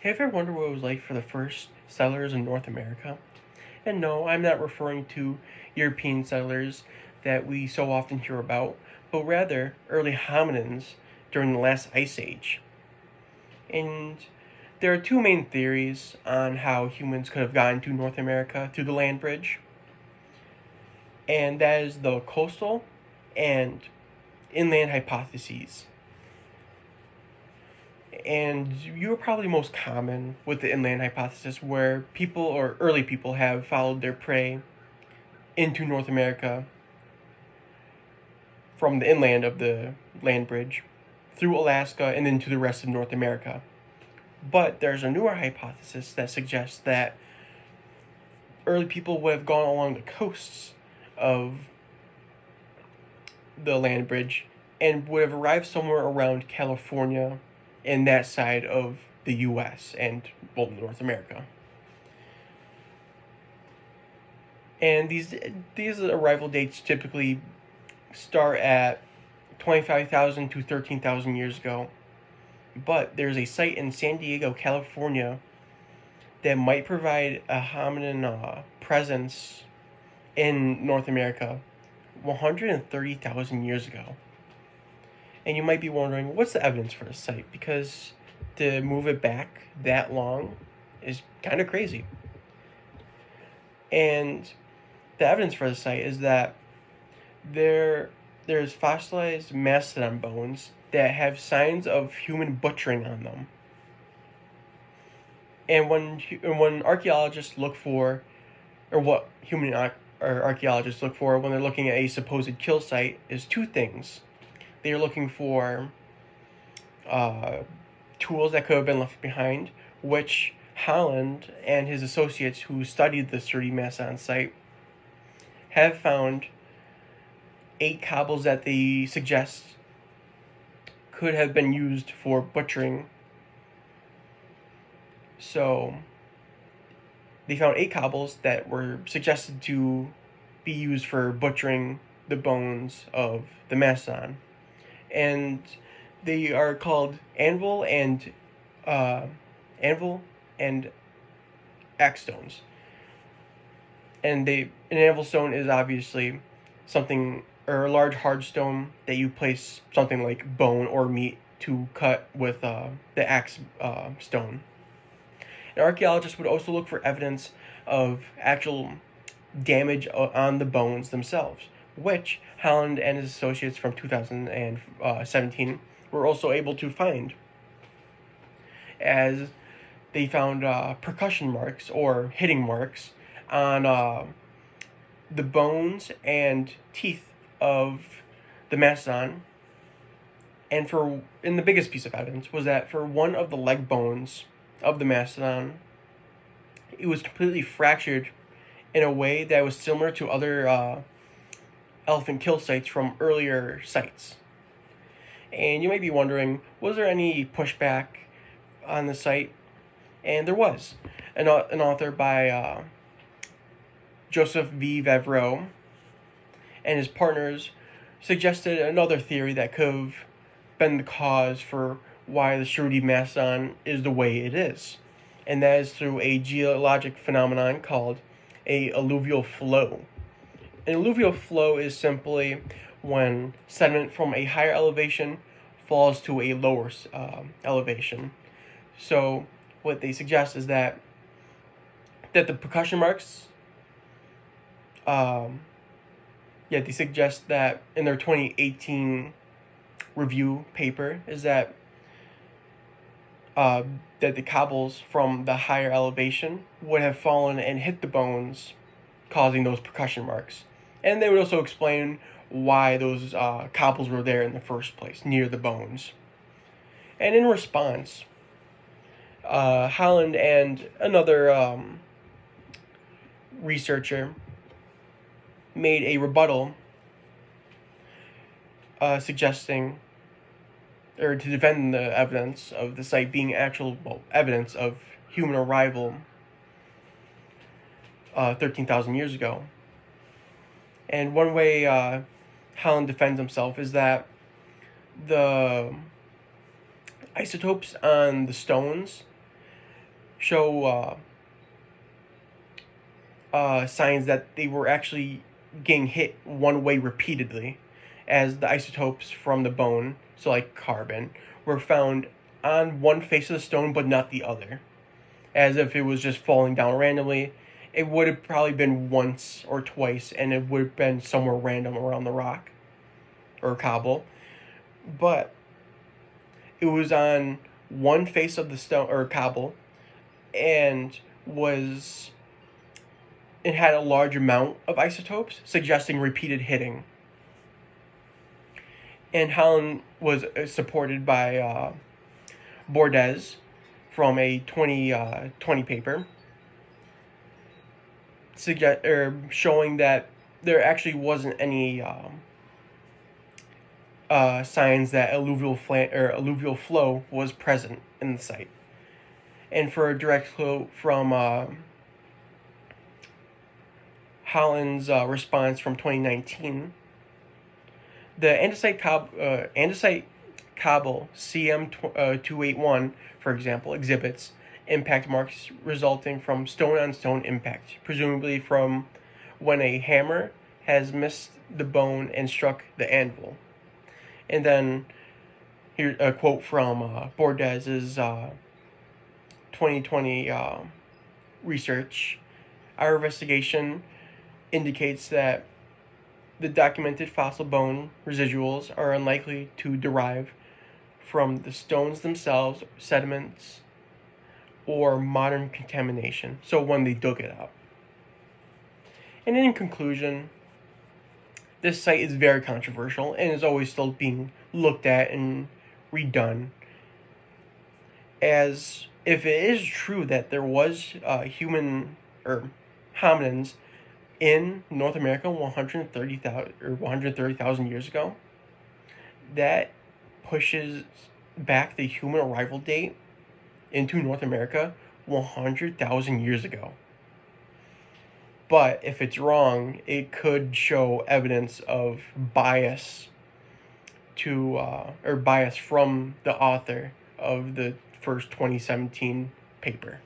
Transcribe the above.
Have you ever wondered what it was like for the first settlers in North America? And no, I'm not referring to European settlers that we so often hear about, but rather early hominins during the last ice age. And there are two main theories on how humans could have gotten to North America through the land bridge, and that is the coastal and inland hypotheses. And you're probably most common with the inland hypothesis, where people or early people have followed their prey into North America from the inland of the land bridge through Alaska and into the rest of North America. But there's a newer hypothesis that suggests that early people would have gone along the coasts of the land bridge and would have arrived somewhere around California and that side of the US and North America. And these arrival dates typically start at 25,000 to 13,000 years ago. But there's a site in San Diego, California that might provide a hominin presence in North America 130,000 years ago. And you might be wondering, what's the evidence for this site? Because to move it back that long is kind of crazy. And the evidence for the site is that there's fossilized mastodon bones that have signs of human butchering on them. And when archaeologists look for, or what archaeologists look for when they're looking at a supposed kill site, is two things. They are looking for tools that could have been left behind, which Holland and his associates who studied the Cerutti Mastodon site have found 8 cobbles that they suggest could have been used for butchering. So they found 8 cobbles that were suggested to be used for butchering the bones of the mastodon. And they are called anvil and axe stones. And an anvil stone is obviously something, or a large hard stone that you place something like bone or meat to cut with the axe stone. And archaeologists would also look for evidence of actual damage on the bones themselves, which Holland and his associates from 2017 were also able to find, as they found percussion marks or hitting marks on the bones and teeth of the mastodon. And the biggest piece of evidence was that for one of the leg bones of the mastodon, it was completely fractured in a way that was similar to other elephant kill sites from earlier sites. And you might be wondering, was there any pushback on the site? And there was. An author by Joseph V. Vevreau and his partners suggested another theory that could have been the cause for why the Cerutti Mastodon is the way it is. And that is through a geologic phenomenon called a alluvial flow. An alluvial flow is simply when sediment from a higher elevation falls to a lower elevation. So what they suggest is that the percussion marks, they suggest that in their 2018 review paper is that the cobbles from the higher elevation would have fallen and hit the bones, causing those percussion marks. And they would also explain why those cobbles were there in the first place, near the bones. And in response, Holland and another researcher made a rebuttal suggesting, or to defend the evidence of the site being actual evidence of human arrival 13,000 years ago. And one way Holland defends himself is that the isotopes on the stones show signs that they were actually getting hit one way repeatedly, as the isotopes from the bone, so like carbon, were found on one face of the stone but not the other, as if it was just falling down randomly. It would have probably been once or twice, and it would have been somewhere random around the rock or cobble, but it was on one face of the stone or cobble, and was it had a large amount of isotopes, suggesting repeated hitting. And Holland was supported by Bordes from a 2020 paper, showing that there actually wasn't any signs that alluvial flow was present in the site. And for a direct quote from Holland's response from 2019, the andesite cobble CM281, for example, exhibits impact marks resulting from stone-on-stone impact, presumably from when a hammer has missed the bone and struck the anvil. And then here's a quote from Bordes's 2020 research. Our investigation indicates that the documented fossil bone residuals are unlikely to derive from the stones themselves, sediments, or modern contamination, so when they dug it up. And in conclusion, this site is very controversial and is always still being looked at and redone, as if it is true that there was human or hominins in North America 130,000 years ago, that pushes back the human arrival date into North America 100,000 years ago. But if it's wrong, it could show evidence of bias bias from the author of the first 2017 paper.